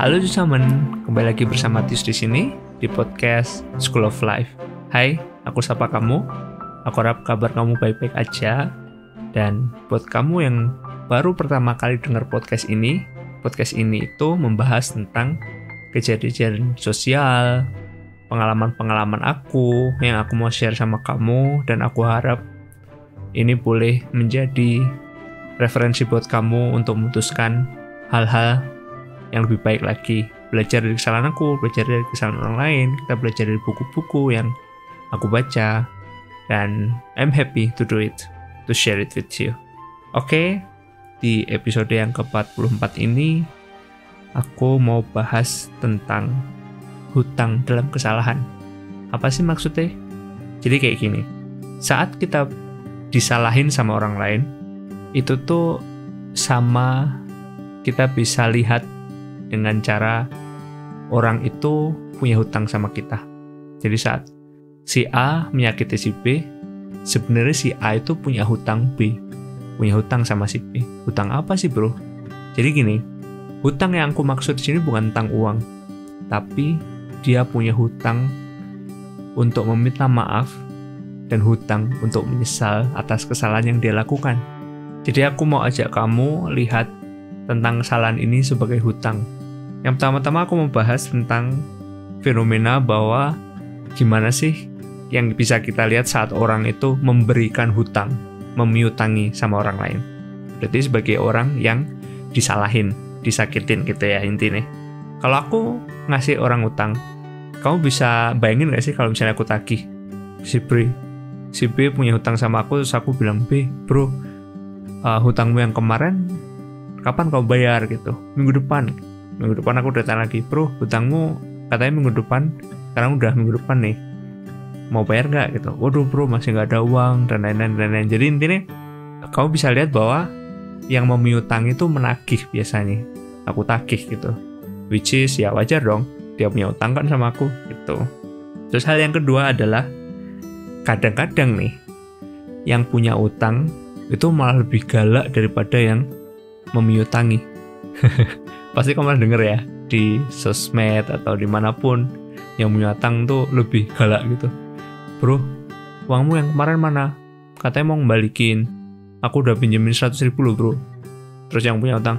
Halo Jusamen, kembali lagi bersama Tius di sini di podcast School of Life. Hai, aku sapa kamu. Aku harap kabar kamu baik-baik aja. Dan buat kamu yang baru pertama kali dengar podcast ini itu membahas tentang kejadian sosial, pengalaman-pengalaman aku yang aku mau share sama kamu, dan aku harap ini boleh menjadi referensi buat kamu untuk memutuskan hal-hal yang lebih baik lagi. Belajar dari kesalahan aku, belajar dari kesalahan orang lain, kita belajar dari buku-buku yang aku baca, dan I'm happy to do it, to share it with you. Oke, di episode yang ke-44 ini aku mau bahas tentang hutang dalam kesalahan. Apa sih maksudnya? Jadi kayak gini, saat kita disalahin sama orang lain, itu tuh sama kita bisa lihat dengan cara orang itu punya hutang sama kita. Jadi saat si A menyakiti si B, sebenarnya si A itu punya hutang B, punya hutang sama si B. Hutang apa sih bro? Jadi gini, hutang yang aku maksud di sini bukan tentang uang, tapi dia punya hutang untuk meminta maaf dan hutang untuk menyesal atas kesalahan yang dia lakukan. Jadi aku mau ajak kamu lihat tentang kesalahan ini sebagai hutang. Yang pertama-tama aku mau bahas tentang fenomena bahwa gimana sih yang bisa kita lihat saat orang itu memberikan hutang, memiutangi sama orang lain. Berarti sebagai orang yang disalahin, disakitin gitu ya intinya. Kalau aku ngasih orang hutang, kamu bisa bayangin gak sih kalau misalnya aku tagih si B punya hutang sama aku, terus aku bilang, B, bro, hutangmu yang kemarin kapan kau bayar gitu? Minggu depan aku datang lagi, bro, hutangmu katanya minggu depan, sekarang udah minggu depan nih, mau bayar nggak gitu? Waduh bro, masih nggak ada uang dan lain-lain. Jadi intinya kamu bisa lihat bahwa yang memiutang itu menagih biasanya, aku tagih gitu, which is ya wajar dong, dia punya utang kan sama aku gitu. Terus hal yang kedua adalah kadang-kadang nih yang punya utang itu malah lebih galak daripada yang memiutangi. Pasti kamu pernah denger ya di sosmed atau dimanapun, yang punya utang tuh lebih galak gitu. Bro, uangmu yang kemarin mana? Katanya mau ngembalikin, aku udah pinjemin 100.000 loh bro. Terus yang punya utang,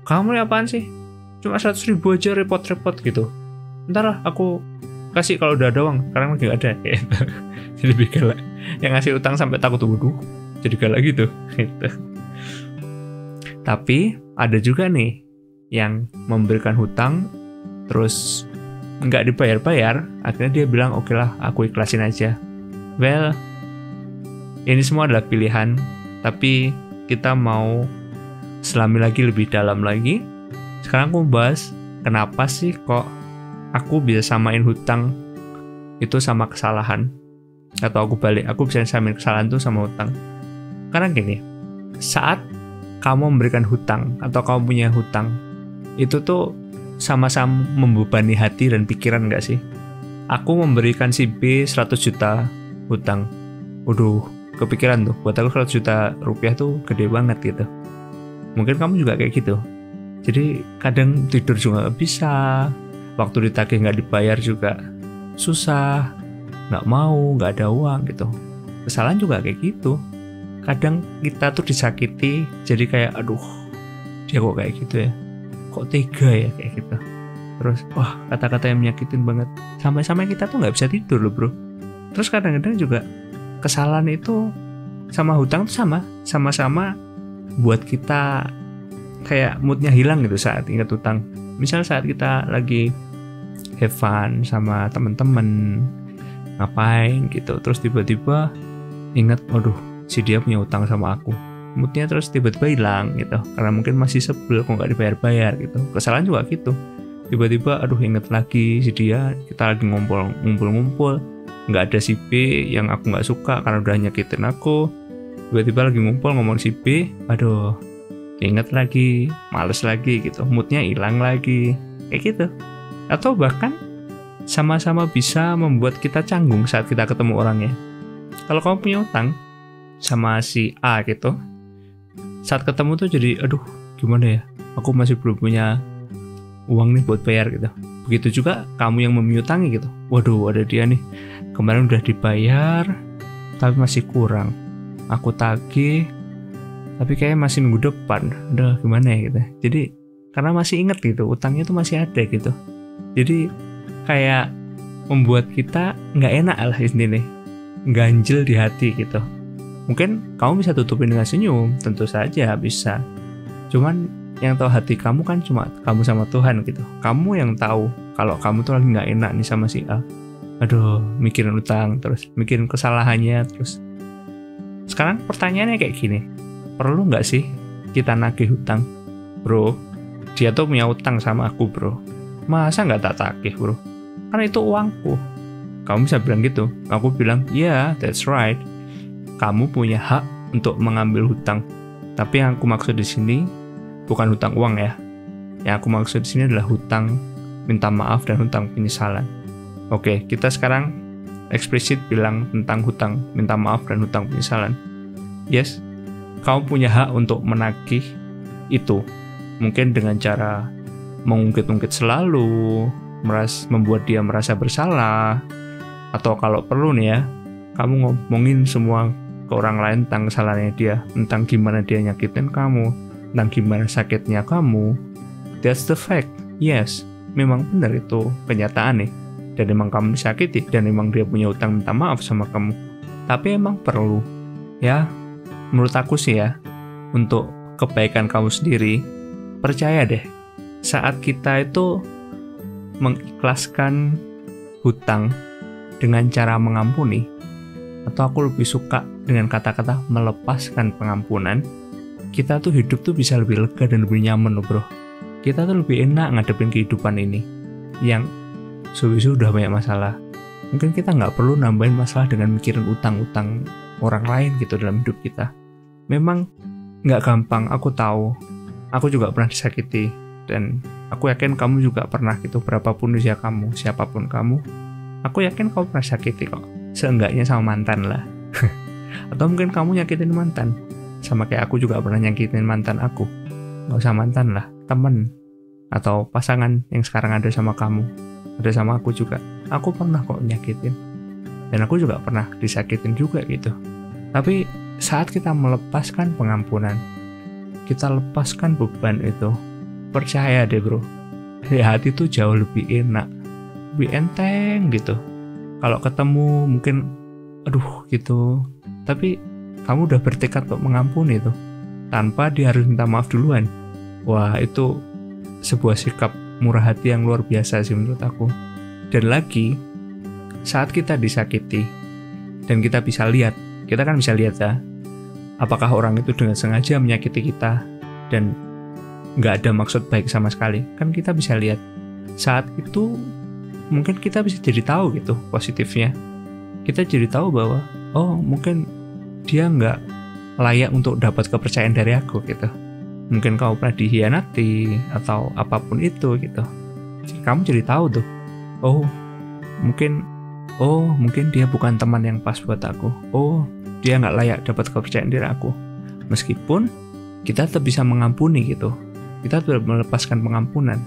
kamu ini apaan sih? Cuma 100.000 aja repot-repot gitu. Ntar lah aku kasih kalau udah ada uang, sekarang lagi gak ada gitu. Jadi lebih galak. Yang ngasih utang sampai takut, waduh, jadi galak gitu. Tapi ada juga nih yang memberikan hutang terus nggak dibayar-bayar, akhirnya dia bilang oke lah aku ikhlasin aja. Well, ini semua adalah pilihan, tapi kita mau selami lagi lebih dalam lagi. Sekarang aku bahas kenapa sih kok aku bisa samain hutang itu sama kesalahan, atau aku bisa samain kesalahan itu sama hutang. Karena gini, saat kamu memberikan hutang atau kamu punya hutang, itu tuh sama-sama membebani hati dan pikiran gak sih? Aku memberikan si B 100 juta hutang, waduh, kepikiran tuh, buat aku 100 juta rupiah tuh gede banget gitu. Mungkin kamu juga kayak gitu. Jadi kadang tidur juga gak bisa, waktu ditagih gak dibayar juga susah, gak mau, gak ada uang gitu. Kesalahan juga kayak gitu. Kadang kita tuh disakiti, jadi kayak aduh, dia kok kayak gitu ya, kok tega ya kayak gitu. Terus wah, kata-kata yang menyakitin banget, sampai-sampai kita tuh nggak bisa tidur loh bro. Terus kadang-kadang juga kesalahan itu sama hutang tuh sama-sama buat kita kayak moodnya hilang gitu saat ingat hutang. Misal saat kita lagi have fun sama temen-temen, ngapain gitu, terus tiba-tiba ingat, waduh, si dia punya utang sama aku, moodnya terus tiba-tiba hilang gitu, karena mungkin masih sebel kok nggak dibayar-bayar gitu. Kesalahan juga gitu, tiba-tiba aduh inget lagi si dia, kita lagi ngumpul, nggak ada si B yang aku nggak suka karena udah nyakitin aku, tiba-tiba lagi ngumpul ngomong si B, aduh inget lagi, males lagi gitu, moodnya hilang lagi kayak gitu. Atau bahkan sama-sama bisa membuat kita canggung saat kita ketemu orangnya. Kalau kamu punya utang sama si A gitu, saat ketemu tuh jadi aduh gimana ya, aku masih belum punya uang nih buat bayar gitu. Begitu juga kamu yang memiutangi gitu. Waduh, ada dia nih, kemarin udah dibayar tapi masih kurang, aku tagih tapi kayaknya masih minggu depan, udah gimana ya gitu. Jadi karena masih inget gitu, utangnya tuh masih ada gitu. Jadi kayak membuat kita nggak enak lah intinya, ganjel di hati gitu. Mungkin kamu bisa tutupin dengan senyum, tentu saja bisa. Cuman yang tahu hati kamu kan cuma kamu sama Tuhan gitu. Kamu yang tahu kalau kamu tuh lagi nggak enak nih sama si A. Aduh, mikirin utang, terus mikirin kesalahannya, terus. Sekarang pertanyaannya kayak gini, perlu nggak sih kita nagih hutang? Bro, dia tuh punya utang sama aku bro, masa nggak tak tagih bro? Karena itu uangku. Kamu bisa bilang gitu. Aku bilang, yeah, that's right. Kamu punya hak untuk mengambil hutang. Tapi yang aku maksud di sini bukan hutang uang ya. Yang aku maksud di sini adalah hutang minta maaf dan hutang penyesalan. Oke, kita sekarang eksplisit bilang tentang hutang minta maaf dan hutang penyesalan. Yes, kamu punya hak untuk menagih itu. Mungkin dengan cara mengungkit-ungkit selalu, membuat dia merasa bersalah, atau kalau perlu nih ya, kamu ngomongin semua ke orang lain tentang kesalahannya dia, tentang gimana dia nyakitin kamu, tentang gimana sakitnya kamu. That's the fact. Yes, memang benar itu kenyataan nih. Dan emang kamu disakiti, dan emang dia punya utang minta maaf sama kamu. Tapi emang perlu, ya, menurut aku sih ya, untuk kebaikan kamu sendiri, percaya deh, saat kita itu mengikhlaskan hutang dengan cara mengampuni, atau aku lebih suka dengan kata-kata melepaskan pengampunan, kita tuh hidup tuh bisa lebih lega dan lebih nyaman loh bro. Kita tuh lebih enak ngadepin kehidupan ini yang sudah banyak masalah. Mungkin kita nggak perlu nambahin masalah dengan mikirin utang-utang orang lain gitu dalam hidup kita. Memang nggak gampang, aku tahu. Aku juga pernah disakiti, dan aku yakin kamu juga pernah gitu, berapapun usia kamu, siapapun kamu. Aku yakin kamu pernah sakiti kok. Seenggaknya sama mantan lah. Atau mungkin kamu nyakitin mantan. Sama kayak aku juga pernah nyakitin mantan aku. Nggak usah mantan lah, temen. Atau pasangan yang sekarang ada sama kamu. Ada sama aku juga. Aku pernah kok nyakitin. Dan aku juga pernah disakitin juga gitu. Tapi saat kita melepaskan pengampunan, kita lepaskan beban itu, percaya deh bro, di hati tuh jauh lebih enak, lebih enteng gitu. Kalau ketemu mungkin aduh gitu, tapi kamu udah bertekad untuk mengampuni itu tanpa dia harus minta maaf duluan. Wah, itu sebuah sikap murah hati yang luar biasa sih menurut aku. Dan lagi, saat kita disakiti dan kita bisa lihat, kita kan bisa lihat ya, apakah orang itu dengan sengaja menyakiti kita dan nggak ada maksud baik sama sekali. Kan kita bisa lihat. Saat itu mungkin kita bisa jadi tahu gitu positifnya. Kita jadi tahu bahwa oh mungkin dia nggak layak untuk dapat kepercayaan dari aku gitu. Mungkin kamu pernah dikhianati atau apapun itu gitu. Kamu jadi tahu tuh, oh mungkin dia bukan teman yang pas buat aku. Oh, dia nggak layak dapat kepercayaan dari aku. Meskipun kita tetap bisa mengampuni gitu. Kita tetap melepaskan pengampunan.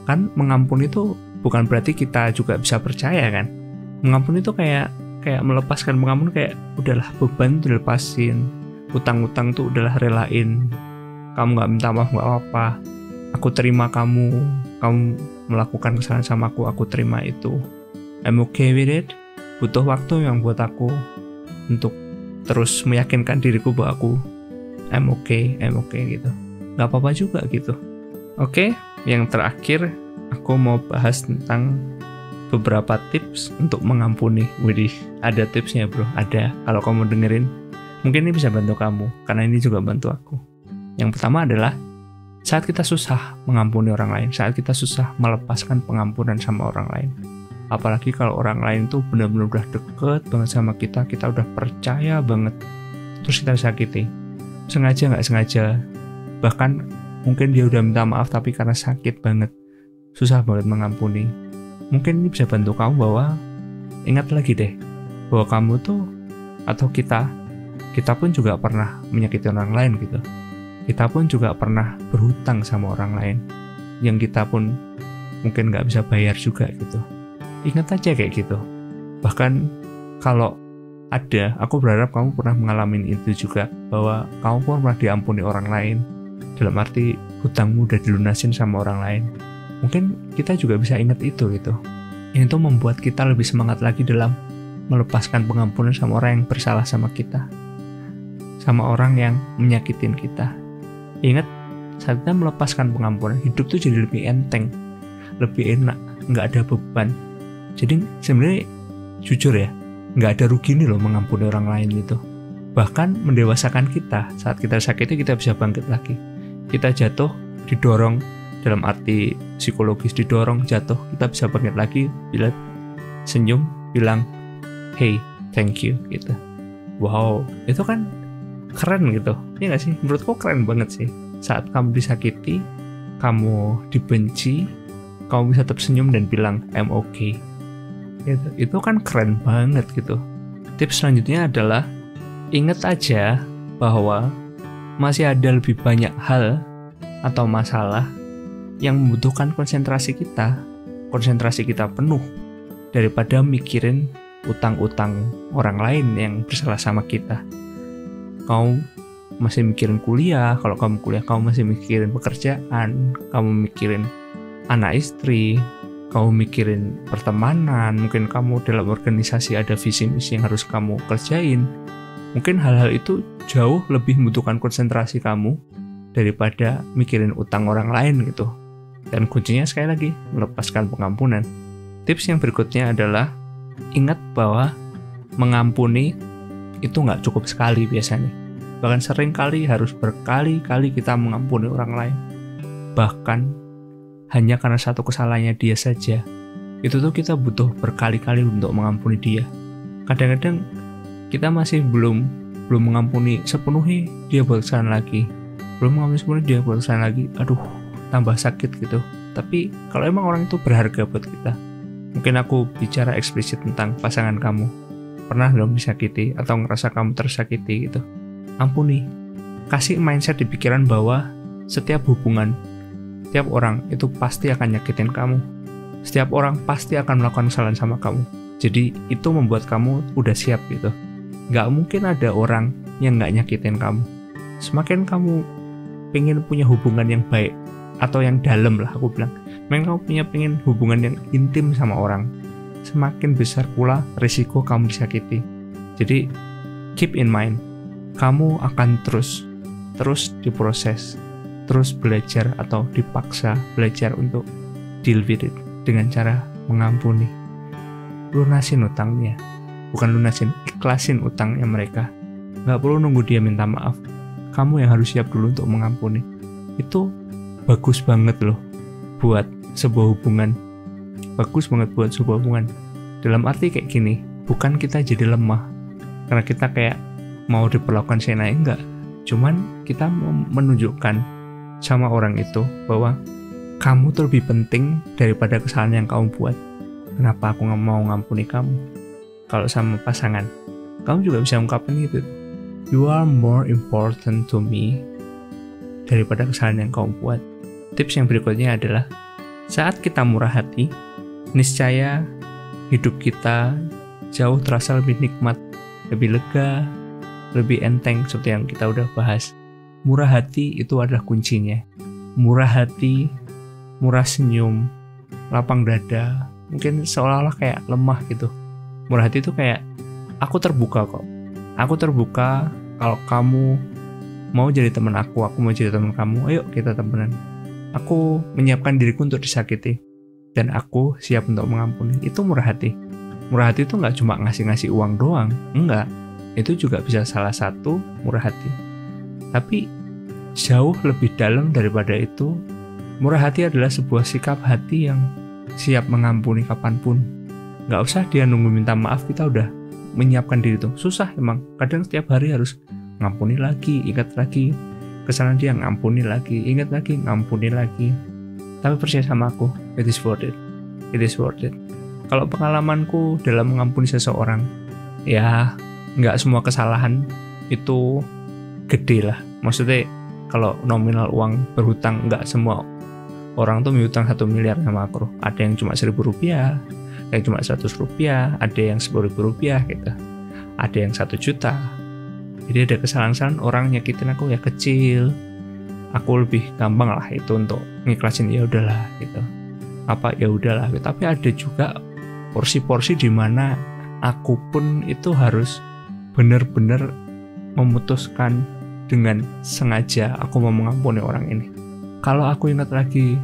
Kan mengampuni itu bukan berarti kita juga bisa percaya kan. Mengampuni itu kayak melepaskan pengampunan, kayak udahlah beban tuh dilepasin. Utang-utang tuh udahlah relain. Kamu nggak minta maaf nggak apa-apa. Aku terima kamu melakukan kesalahan sama aku terima itu. I'm okay with it. Butuh waktu yang buat aku untuk terus meyakinkan diriku bahwa I'm okay gitu. Nggak apa-apa juga gitu. Oke, yang terakhir aku mau bahas tentang beberapa tips untuk mengampuni. Widih, ada tipsnya bro, ada. Kalau kamu dengerin, mungkin ini bisa bantu kamu, karena ini juga bantu aku. Yang pertama adalah, saat kita susah mengampuni orang lain, saat kita susah melepaskan pengampunan sama orang lain, apalagi kalau orang lain tuh benar-benar udah deket banget sama kita udah percaya banget, terus kita sakiti, sengaja nggak sengaja, bahkan mungkin dia udah minta maaf tapi karena sakit banget, susah banget mengampuni. Mungkin ini bisa bantu kamu bahwa ingat lagi deh, bahwa kamu tuh atau kita pun juga pernah menyakiti orang lain gitu. Kita pun juga pernah berhutang sama orang lain. yang kita pun mungkin nggak bisa bayar juga gitu. Ingat aja kayak gitu. Bahkan kalau ada, aku berharap kamu pernah mengalami itu juga, bahwa kamu pun pernah diampuni orang lain, dalam arti hutangmu udah dilunasin sama orang lain. Mungkin kita juga bisa ingat itu gitu. Itu membuat kita lebih semangat lagi dalam melepaskan pengampunan sama orang yang bersalah sama kita, sama orang yang menyakitin kita. Ingat, saat kita melepaskan pengampunan, hidup tuh jadi lebih enteng, lebih enak, nggak ada beban. Jadi sebenarnya jujur ya, nggak ada rugi nih loh mengampuni orang lain gitu. Bahkan mendewasakan kita. Saat kita sakiti, kita bisa bangkit lagi. Kita jatuh, didorong, dalam arti psikologis didorong, jatuh, kita bisa bangkit lagi bila senyum, bilang hey, thank you gitu. Wow, itu kan keren gitu. Iya nggak sih? Menurutku keren banget sih. Saat kamu disakiti, kamu dibenci, kamu bisa tetap senyum dan bilang I'm okay. Itu kan keren banget gitu. Tips selanjutnya adalah ingat aja bahwa masih ada lebih banyak hal atau masalah yang membutuhkan konsentrasi kita penuh daripada mikirin utang-utang orang lain yang bersalah sama kita. Kamu masih mikirin kuliah, kalau kamu kuliah kamu masih mikirin pekerjaan, kamu mikirin anak istri, kamu mikirin pertemanan, mungkin kamu dalam organisasi ada visi misi yang harus kamu kerjain. Mungkin hal-hal itu jauh lebih membutuhkan konsentrasi kamu daripada mikirin utang orang lain gitu. Dan kuncinya sekali lagi, melepaskan pengampunan. Tips yang berikutnya adalah ingat bahwa mengampuni itu nggak cukup sekali biasanya. Bahkan sering kali harus berkali-kali kita mengampuni orang lain. Bahkan hanya karena satu kesalahannya dia saja, itu tuh kita butuh berkali-kali untuk mengampuni dia. Kadang-kadang kita masih belum mengampuni sepenuhnya, dia buat kesalahan lagi. Belum mengampuni sepenuhnya, dia buat kesalahan lagi. Aduh, tambah sakit gitu. Tapi kalau emang orang itu berharga buat kita, mungkin aku bicara eksplisit tentang pasangan kamu, pernah belum disakiti atau ngerasa kamu tersakiti gitu, ampuni. Kasih mindset di pikiran bahwa setiap hubungan, setiap orang itu pasti akan nyakitin kamu. Setiap orang pasti akan melakukan kesalahan sama kamu. Jadi itu membuat kamu udah siap gitu. Gak mungkin ada orang yang gak nyakitin kamu. Semakin kamu pengen punya hubungan yang baik atau yang dalam lah aku bilang, semakin kamu pengen hubungan yang intim sama orang, semakin besar pula risiko kamu disakiti. Jadi keep in mind, kamu akan terus diproses, terus belajar atau dipaksa belajar untuk deal with it dengan cara mengampuni. Lunasin utangnya, bukan lunasin, ikhlasin utangnya mereka. Gak perlu nunggu dia minta maaf, kamu yang harus siap dulu untuk mengampuni. Itu bagus banget loh buat sebuah hubungan. Bagus banget buat sebuah hubungan. Dalam arti kayak gini, bukan kita jadi lemah karena kita kayak mau diperlakukan senai, enggak. Cuman kita mau menunjukkan sama orang itu bahwa kamu tuh lebih penting daripada kesalahan yang kamu buat. Kenapa aku nggak mau ngampuni kamu? Kalau sama pasangan, kamu juga bisa ungkapin gitu. You are more important to me daripada kesalahan yang kamu buat. Tips yang berikutnya adalah saat kita murah hati, niscaya hidup kita jauh terasa lebih nikmat, lebih lega, lebih enteng seperti yang kita udah bahas. Murah hati itu adalah kuncinya. Murah hati, murah senyum, lapang dada, mungkin seolah-olah kayak lemah gitu. Murah hati itu kayak, aku terbuka kok. Aku terbuka kalau kamu mau jadi teman aku mau jadi teman kamu, ayo kita temenan. Aku menyiapkan diriku untuk disakiti, dan aku siap untuk mengampuni. Itu murah hati. Murah hati itu nggak cuma ngasih-ngasih uang doang, enggak. Itu juga bisa salah satu murah hati. Tapi jauh lebih dalam daripada itu, murah hati adalah sebuah sikap hati yang siap mengampuni kapanpun. Nggak usah dia nunggu minta maaf, kita udah menyiapkan diri tuh. Susah emang, kadang setiap hari harus ngampuni lagi, ingat lagi kesalahan dia, ngampuni lagi, ingat lagi, ngampuni lagi. Tapi percaya sama aku, it is worth it. It is worth it. Kalau pengalamanku dalam mengampuni seseorang, ya nggak semua kesalahan itu gede lah. Maksudnya kalau nominal uang berhutang, nggak semua orang tuh miutang 1 miliar sama aku. Ada yang cuma 1.000 rupiah, ada yang cuma 100 rupiah, ada yang 10.000 rupiah gitu. Ada yang 1 juta. Jadi ada kesalahan-kesalahan orang nyakitin aku ya kecil. Aku lebih gampang lah itu untuk ngiklasin, ya udahlah gitu. Apa ya udahlah gitu. Tapi ada juga porsi-porsi di mana aku pun itu harus benar-benar memutuskan dengan sengaja aku mau mengampuni orang ini. Kalau aku ingat lagi,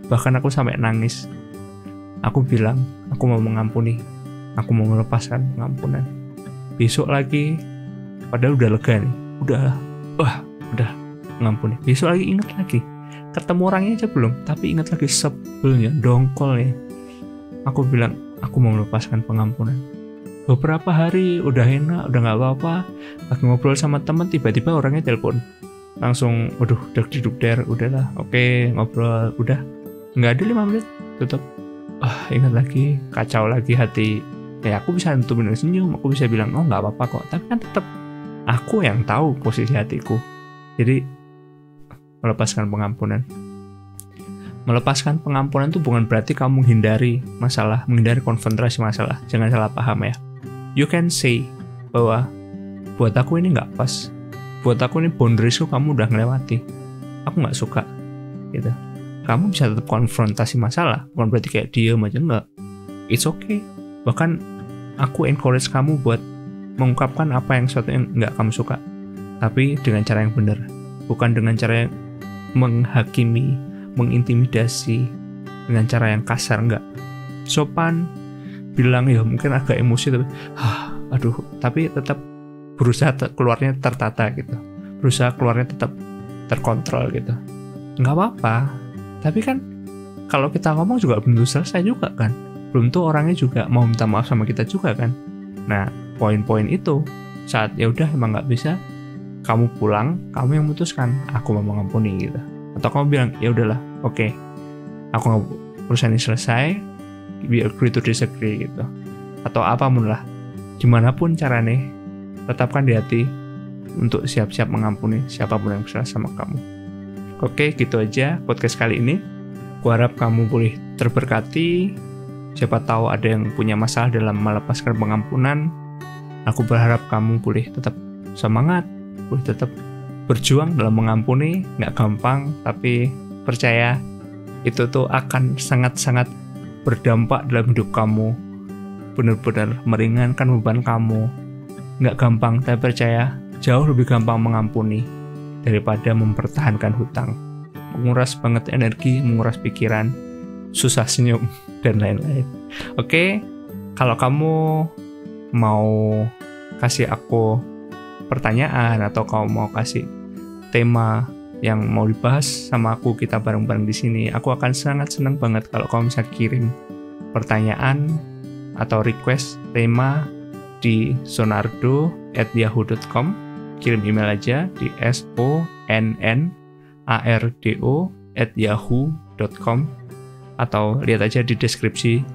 bahkan aku sampai nangis, aku bilang aku mau mengampuni, aku mau melepaskan pengampunan. Besok lagi, padahal udah lega nih, udah mengampuni. Besok lagi ingat lagi, ketemu orangnya aja belum, tapi ingat lagi sebelnya, dongkolnya. Aku bilang aku mau melepaskan pengampunan. Beberapa hari udah enak, udah nggak apa-apa, lagi ngobrol sama teman, tiba-tiba orangnya telepon. Langsung, waduh, deg-deg, udahlah, oke, ngobrol, udah, nggak ada 5 menit, tutup. Ingat lagi, kacau lagi hati. Ya aku bisa nutupin senyum, aku bisa bilang, oh nggak apa-apa kok, tapi kan tetap aku yang tahu posisi hatiku. Jadi melepaskan pengampunan. Melepaskan pengampunan itu bukan berarti kamu menghindari masalah, menghindari konfrontasi masalah. Jangan salah paham ya. You can say bahwa buat aku ini nggak pas. Buat aku ini boundariesku kamu udah ngelewati. Aku nggak suka. Gitu. Kamu bisa tetap konfrontasi masalah. Bukan berarti kayak diem aja, nggak. It's okay. Bahkan aku encourage kamu buat mengungkapkan apa yang sesuatu yang nggak kamu suka. Tapi dengan cara yang benar. Bukan dengan cara yang menghakimi, mengintimidasi, dengan cara yang kasar, enggak. Sopan, bilang ya mungkin agak emosi, tapi tetap berusaha keluarnya tertata gitu. Berusaha keluarnya tetap terkontrol gitu. Enggak apa-apa. Tapi kan kalau kita ngomong juga belum selesai juga kan. Belum tuh orangnya juga mau minta maaf sama kita juga kan. Nah, poin-poin itu saat ya udah emang nggak bisa, kamu pulang, kamu yang memutuskan, aku mau mengampuni gitu. Atau kamu bilang, ya udahlah, oke, aku nggak urusan ini selesai, we agree to disagree gitu. Atau apapun lah, dimanapun caranya, tetapkan di hati untuk siap-siap mengampuni siapapun yang bersalah sama kamu. Oke, gitu aja podcast kali ini. Aku harap kamu boleh terberkati. Siapa tahu ada yang punya masalah dalam melepaskan pengampunan. Aku berharap kamu boleh tetap semangat, boleh tetap berjuang dalam mengampuni. Nggak gampang, tapi percaya itu tuh akan sangat-sangat berdampak dalam hidup kamu. Benar-benar meringankan beban kamu. Nggak gampang, tapi percaya jauh lebih gampang mengampuni daripada mempertahankan hutang. Menguras banget energi, menguras pikiran, susah senyum, dan lain-lain. Oke, kalau kamu mau kasih aku pertanyaan atau kamu mau kasih tema yang mau dibahas sama aku, kita bareng-bareng di sini, aku akan sangat senang banget kalau kamu bisa kirim pertanyaan atau request tema di sonardo@yahoo.com. Kirim email aja di sonnardo@yahoo.com, atau lihat aja di deskripsi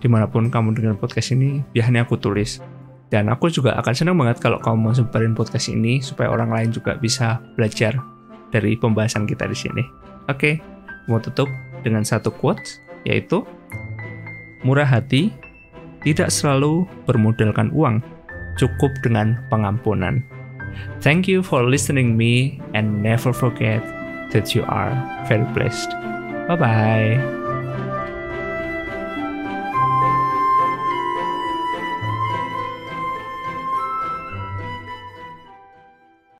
dimanapun kamu dengar podcast ini, biasanya aku tulis. Dan aku juga akan senang banget kalau kamu mau sebarin podcast ini supaya orang lain juga bisa belajar dari pembahasan kita di sini. Oke, mau tutup dengan satu quote, yaitu murah hati tidak selalu bermodalkan uang, cukup dengan pengampunan. Thank you for listening me, and never forget that you are very blessed. Bye-bye.